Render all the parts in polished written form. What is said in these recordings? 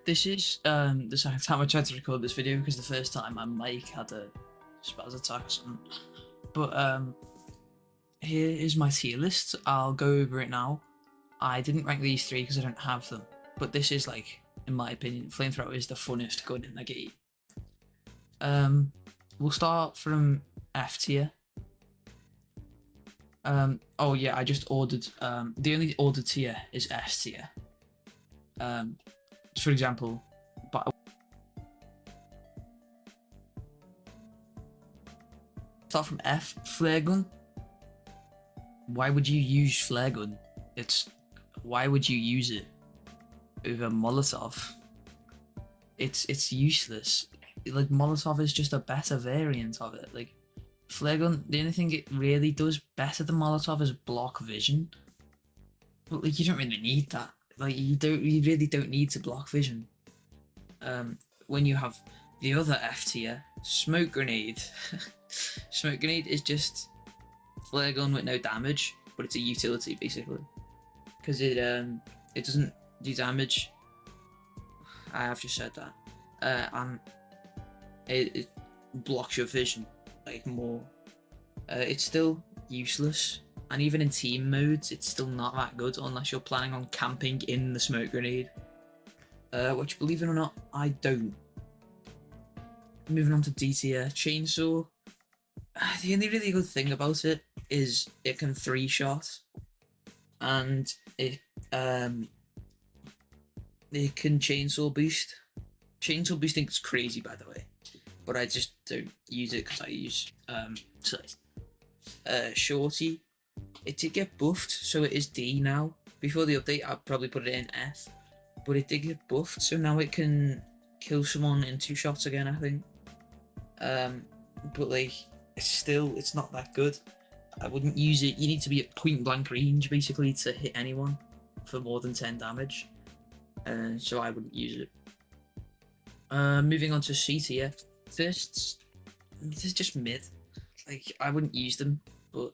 This is the second time I tried to record this video because the first time my mic had a spaz attack or something. But here is my tier list. I'll go over it now. I didn't rank these three because I don't have them, but this is, like, in my opinion, flamethrower is the funnest gun in the game. We'll start from F tier. Oh yeah, I just ordered, the only ordered tier is S tier. For example, but start from F, flare gun. Why would you use flare gun? Why would you use it over Molotov? It's useless. Like, Molotov is just a better variant of it. Like, flare gun, the only thing it really does better than Molotov is block vision. But, like, you don't really need that. Like, you really don't need to block vision. When you have the other F tier, smoke grenade. Smoke grenade is just flare gun with no damage, but it's a utility basically, because it doesn't do damage. I have just said that, and it blocks your vision like more. It's still useless, and even in team modes, it's still not that good unless you're planning on camping in the smoke grenade, which, believe it or not, I don't. Moving on to D tier, chainsaw. The only really good thing about it is it can 3-shot, and it can chainsaw boost. Chainsaw boosting is crazy, by the way, but I just don't use it because I use shorty. It did get buffed, so it is D now. Before the update, I'd probably put it in F, but it did get buffed, so now it can kill someone in 2 shots again, I think. But like, it's not that good. I wouldn't use it. You need to be at point blank range basically to hit anyone for more than 10 damage. So I wouldn't use it. Moving on to C tier, fists. This is just mid. Like, I wouldn't use them, but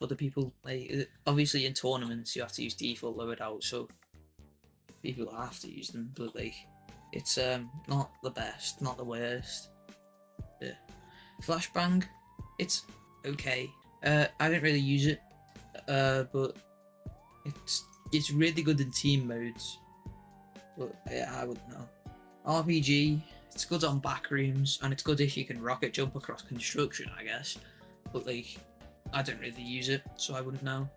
other people, like, obviously in tournaments you have to use default lowered out, so people have to use them. But like, it's not the best, not the worst. Yeah. Flashbang, it's okay. I don't really use it, but it's really good in team modes. But yeah, I wouldn't know. RPG, it's good on back rooms, and it's good if you can rocket jump across construction, I guess. But like, I don't really use it, so I wouldn't know.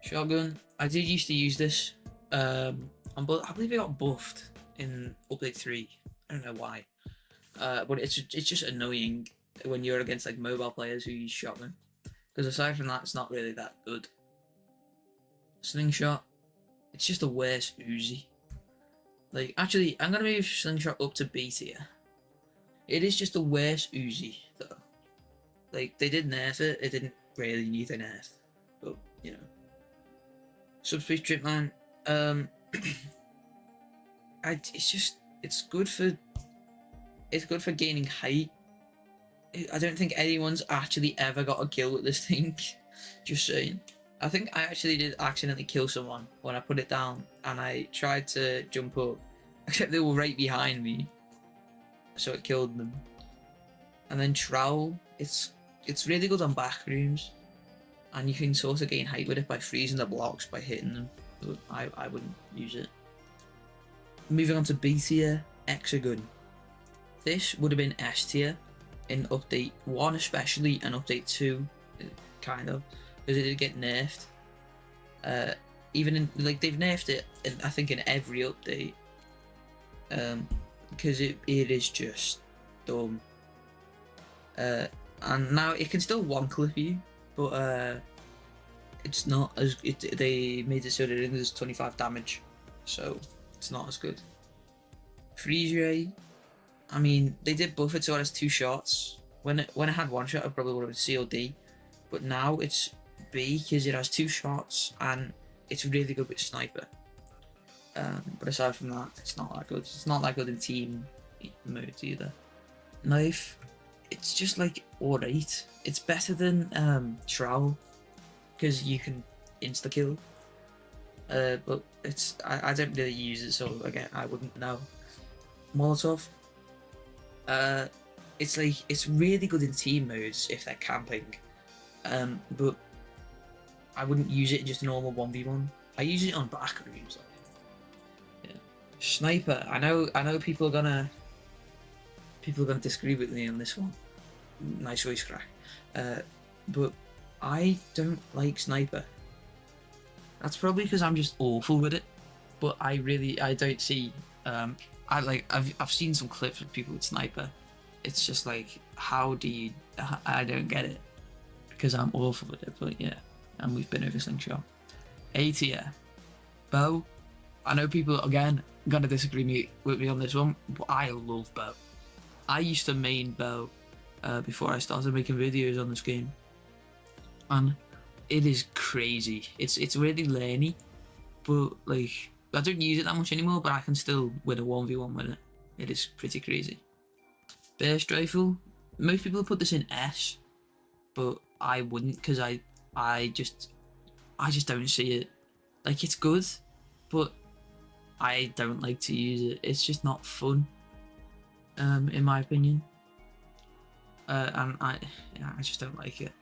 Shotgun, I did used to use this. I believe it got buffed in update 3. I don't know why. But it's just annoying when you're against like mobile players who use shotgun, because aside from that, it's not really that good. Slingshot, it's just a worse Uzi. Like, actually, I'm gonna move Slingshot up to B tier. It is just a worse Uzi though. Like, they did nerf it. It didn't really need a nerf, but you know. Subspace Tripman, it's good for gaining height. I don't think anyone's actually ever got a kill with this thing. Just saying. I think I actually did accidentally kill someone when I put it down and I tried to jump up, except they were right behind me, so it killed them. And then Trowel, it's really good on back rooms, and you can sort of gain height with it by freezing the blocks by hitting them, but I wouldn't use it. Moving on to B tier, Hexagon. This would have been S tier in update 1 especially, and update 2 kind of, because it did get nerfed. Even in, like, they've nerfed it I think in every update, because it is just dumb. And now it can still one clip you, but it's not as they made it so that it does 25 damage, so it's not as good. Freeze ray, I mean, they did buff it so it has 2 shots. When it had 1 shot, it probably would have been COD, but now it's B because it has 2 shots and it's really good with sniper. But aside from that, it's not that good. It's not that good in team modes either. Knife, it's just like alright. It's better than Trowel because you can insta kill. But I don't really use it, so again I wouldn't know. Molotov. It's like it's really good in team modes if they're camping. But I wouldn't use it in just a normal 1v1. I use it on back rooms. Yeah. Sniper. I know people are gonna disagree with me on this one. Nice voice crack. But I don't like sniper. That's probably because I'm just awful with it. But I don't see. I've seen some clips of people with sniper. It's just like, how do you? I don't get it because I'm awful with it. But yeah, and we've been over slingshot. A tier, bow. I know people again gonna disagree with me on this one, but I love bow. I used to main bow before I started making videos on this game, and it is crazy. It's really laney, but like I don't use it that much anymore. But I can still win a 1v1 with it. It is pretty crazy. Burst rifle. Most people put this in S, but I wouldn't because I just don't see it. Like it's good, but I don't like to use it. It's just not fun, in my opinion. And I just don't like it.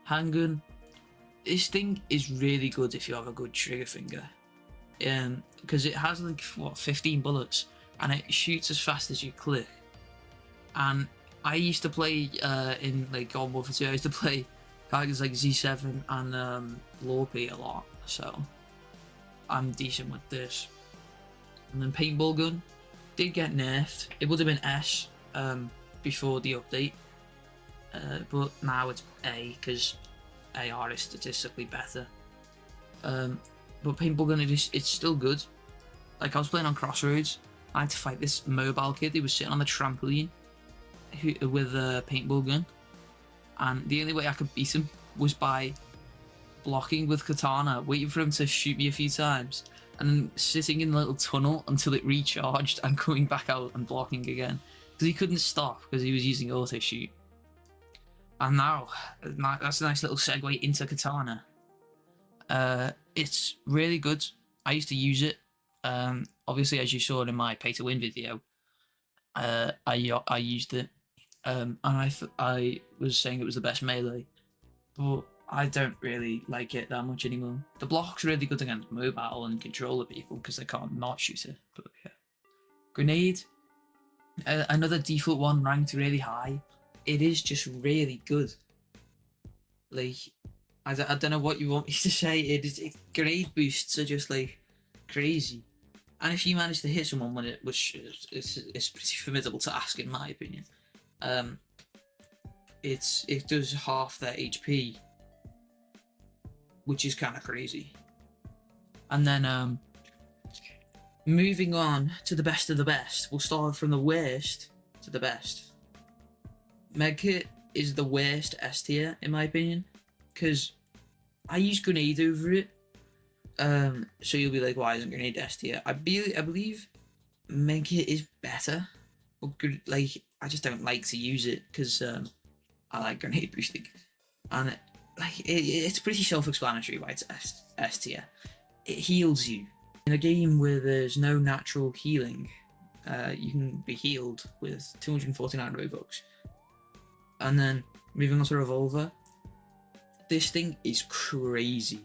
Handgun. This thing is really good if you have a good trigger finger, because it has like 15 bullets and it shoots as fast as you click. And I used to play in like Modern Warfare 2. I used to play characters like Z7 and Lorpy a lot, so I'm decent with this. And then paintball gun did get nerfed. It would have been S before the update, but now it's A because AR is statistically better. But paintball gun, it's still good. Like I was playing on Crossroads, I had to fight this mobile kid who was sitting on the trampoline with a paintball gun, and the only way I could beat him was by blocking with katana, waiting for him to shoot me a few times, and then sitting in a little tunnel until it recharged and coming back out and blocking again, because he couldn't stop because he was using auto shoot. And now that's a nice little segue into katana. It's really good. I used to use it. Obviously, as you saw in my pay to win video, I used it. And I was saying it was the best melee, but I don't really like it that much anymore. The block's really good against mobile and controller people because they can't not shoot it. But yeah, grenade, another default one ranked really high. It is just really good. Like I don't know what you want me to say. Grenade boosts are just like crazy. And if you manage to hit someone with it, which is pretty formidable task in my opinion, it does half their HP, which is kind of crazy. And then moving on to the best of the best, we'll start from the worst to the best. Medkit is the worst S tier in my opinion, because I use grenade over it. So you'll be like, why isn't grenade S tier? I believe Medkit is better, but like I just don't like to use it because I like grenade boosting, and it's pretty self-explanatory why it's S tier. It heals you in a game where there's no natural healing. You can be healed with 249 Robux. And then moving on to revolver, this thing is crazy.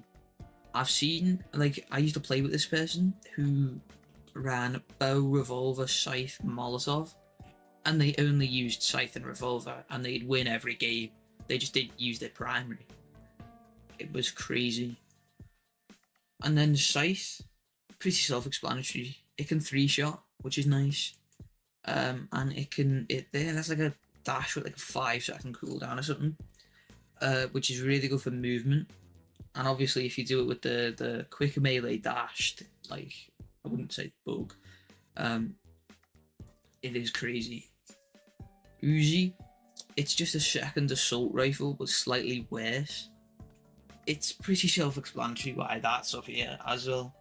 I've seen, like, I used to play with this person who ran bow, revolver, scythe, Molotov, and they only used scythe and revolver, and they'd win every game. They just didn't use their primary. It was crazy. And then scythe, pretty self-explanatory. It can 3-shot, which is nice. And that's like a dash with like a 5-second cooldown or something, which is really good for movement. And obviously, if you do it with the quick melee dash, like I wouldn't say bug, it is crazy. Uzi, it's just a second assault rifle, but slightly worse. It's pretty self-explanatory why that's up here as well.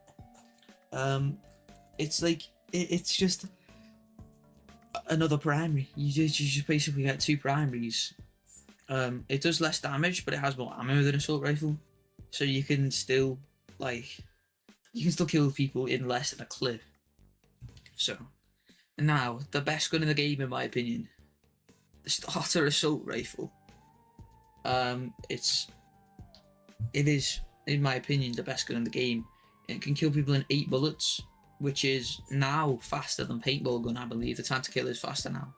It's like it's just another primary. You just basically get 2 primaries. It does less damage, but it has more ammo than assault rifle, so you can still like you can still kill people in less than a clip. So now the best gun in the game, in my opinion, the starter assault rifle. It is, in my opinion, the best gun in the game. It can kill people in 8 bullets, which is now faster than paintball gun, I believe. The time to kill is faster now.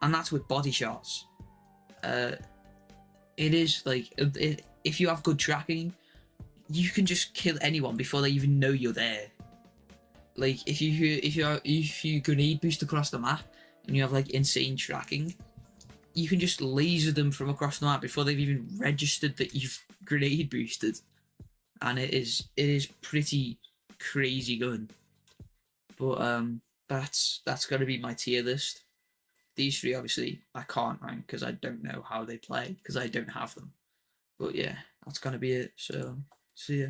And that's with body shots. It is like, if you have good tracking, you can just kill anyone before they even know you're there. Like if you grenade boost across the map and you have like insane tracking, you can just laser them from across the map before they've even registered that you've grenade boosted, and it is pretty crazy gun. But that's got to be my tier list. These 3 obviously I can't rank because I don't know how they play because I don't have them. But yeah, that's gonna be it. So see ya.